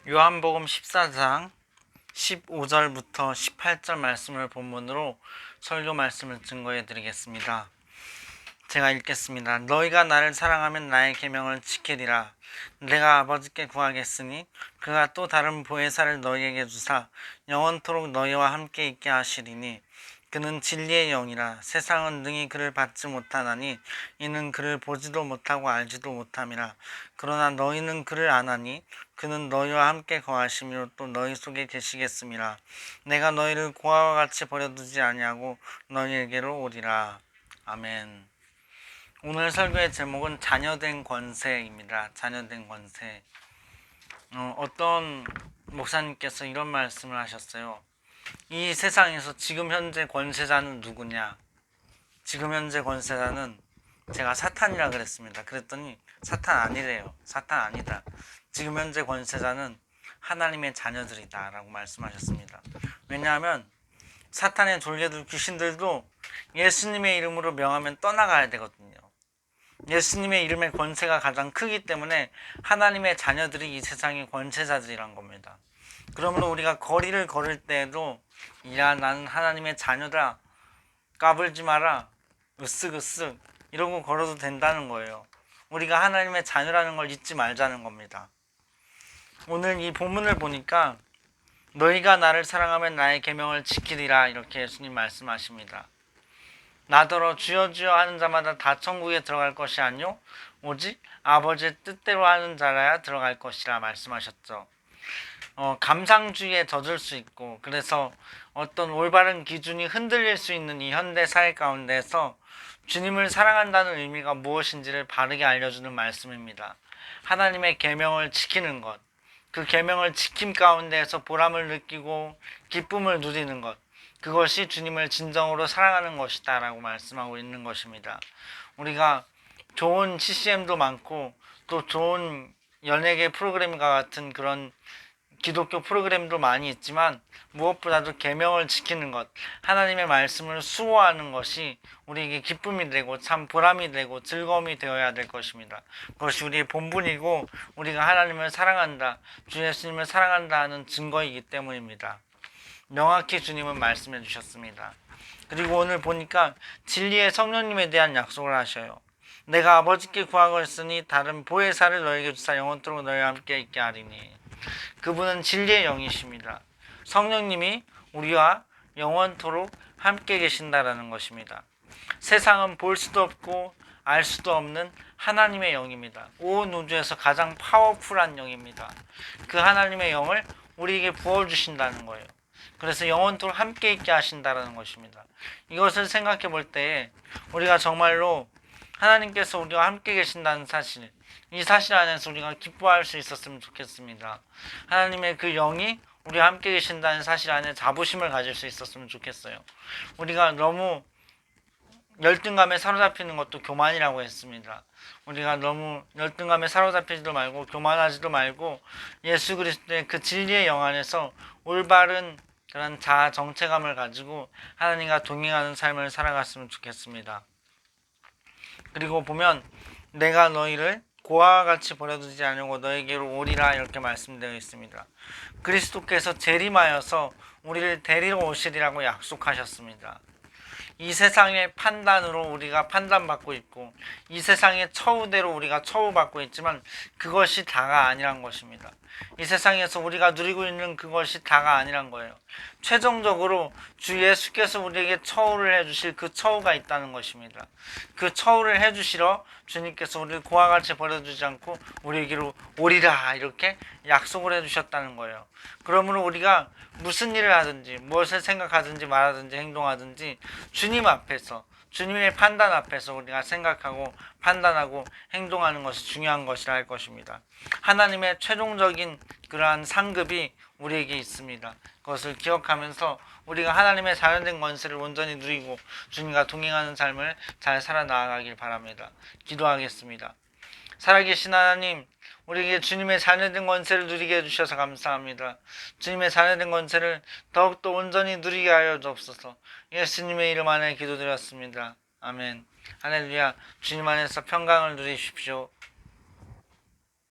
요한복음 14장 15절부터 18절 말씀을 본문으로 설교 말씀을 증거해 드리겠습니다. 제가 읽겠습니다. 너희가 나를 사랑하면 나의 계명을 지키리라. 내가 아버지께 구하겠으니 그가 또 다른 보혜사를 너희에게 주사 영원토록 너희와 함께 있게 하시리니 그는 진리의 영이라. 세상은 능히 그를 받지 못하나니 이는 그를 보지도 못하고 알지도 못함이라. 그러나 너희는 그를 아나니 그는 너희와 함께 거하시며 또 너희 속에 계시겠음이라. 내가 너희를 고아와 같이 버려두지 아니하고 너희에게로 오리라. 아멘. 오늘 설교의 제목은 자녀된 권세입니다. 자녀된 권세. 어떤 목사님께서 이런 말씀을 하셨어요. 이 세상에서 지금 현재 권세자는 누구냐? 지금 현재 권세자는 제가 사탄이라 그랬습니다. 그랬더니 사탄 아니래요. 사탄 아니다. 지금 현재 권세자는 하나님의 자녀들이다 라고 말씀하셨습니다. 왜냐하면 사탄의 졸개들 귀신들도 예수님의 이름으로 명하면 떠나가야 되거든요. 예수님의 이름의 권세가 가장 크기 때문에 하나님의 자녀들이 이 세상의 권세자들이란 겁니다. 그러므로 우리가 거리를 걸을 때에도 야 나는 하나님의 자녀다, 까불지 마라, 으쓱으쓱 이러고 걸어도 된다는 거예요. 우리가 하나님의 자녀라는 걸 잊지 말자는 겁니다. 오늘 이 본문을 보니까 너희가 나를 사랑하면 나의 계명을 지키리라 이렇게 예수님 말씀하십니다. 나더러 주여 주여 하는 자마다 다 천국에 들어갈 것이 아니요 오직 아버지의 뜻대로 하는 자라야 들어갈 것이라 말씀하셨죠. 감상주의에 젖을 수 있고 그래서 어떤 올바른 기준이 흔들릴 수 있는 이 현대 사회 가운데서 주님을 사랑한다는 의미가 무엇인지를 바르게 알려주는 말씀입니다. 하나님의 계명을 지키는 것, 그 계명을 지킴 가운데에서 보람을 느끼고 기쁨을 누리는 것, 그것이 주님을 진정으로 사랑하는 것이다 라고 말씀하고 있는 것입니다. 우리가 좋은 CCM도 많고 또 좋은 연예계 프로그램과 같은 그런 기독교 프로그램도 많이 있지만 무엇보다도 계명을 지키는 것, 하나님의 말씀을 수호하는 것이 우리에게 기쁨이 되고 참 보람이 되고 즐거움이 되어야 될 것입니다. 그것이 우리의 본분이고 우리가 하나님을 사랑한다, 주 예수님을 사랑한다 하는 증거이기 때문입니다. 명확히 주님은 말씀해 주셨습니다. 그리고 오늘 보니까 진리의 성령님에 대한 약속을 하셔요. 내가 아버지께 구하겠으니 다른 보혜사를 너에게 주사 영원토록 너희와 함께 있게 하리니. 그분은 진리의 영이십니다. 성령님이 우리와 영원토록 함께 계신다라는 것입니다. 세상은 볼 수도 없고 알 수도 없는 하나님의 영입니다. 온 우주에서 가장 파워풀한 영입니다. 그 하나님의 영을 우리에게 부어주신다는 거예요. 그래서 영원토록 함께 있게 하신다는 것입니다. 이것을 생각해 볼 때 우리가 정말로 하나님께서 우리와 함께 계신다는 사실, 이 사실 안에서 우리가 기뻐할 수 있었으면 좋겠습니다. 하나님의 그 영이 우리와 함께 계신다는 사실 안에 자부심을 가질 수 있었으면 좋겠어요. 우리가 너무 열등감에 사로잡히는 것도 교만이라고 했습니다. 우리가 너무 열등감에 사로잡히지도 말고 교만하지도 말고 예수 그리스도의 그 진리의 영 안에서 올바른 그런 자아 정체감을 가지고 하나님과 동행하는 삶을 살아갔으면 좋겠습니다. 그리고 보면 내가 너희를 고아와 같이 버려두지 않으려고 너에게로 오리라 이렇게 말씀되어 있습니다. 그리스도께서 재림하여서 우리를 데리러 오시리라고 약속하셨습니다. 이 세상의 판단으로 우리가 판단받고 있고 이 세상의 처우대로 우리가 처우받고 있지만 그것이 다가 아니란 것입니다. 이 세상에서 우리가 누리고 있는 그것이 다가 아니란 거예요. 최종적으로 주 예수께서 우리에게 처우를 해주실 그 처우가 있다는 것입니다. 그 처우를 해주시러 주님께서 우리를 고아와 같이 버려두지 않고 우리에게로 오리라 이렇게 약속을 해주셨다는 거예요. 그러므로 우리가 무슨 일을 하든지 무엇을 생각하든지 말하든지 행동하든지 주님 앞에서 주님의 판단 앞에서 우리가 생각하고 판단하고 행동하는 것이 중요한 것이라 할 것입니다. 하나님의 최종적인 그러한 상급이 우리에게 있습니다. 그것을 기억하면서 우리가 하나님의 자연된 권세를 온전히 누리고 주님과 동행하는 삶을 잘 살아나가길 바랍니다. 기도하겠습니다. 살아계신 하나님, 우리에게 주님의 자녀된 권세를 누리게 해주셔서 감사합니다. 주님의 자녀된 권세를 더욱더 온전히 누리게 하여 주옵소서. 예수님의 이름 안에 기도드렸습니다. 아멘. 할렐루야. 주님 안에서 평강을 누리십시오.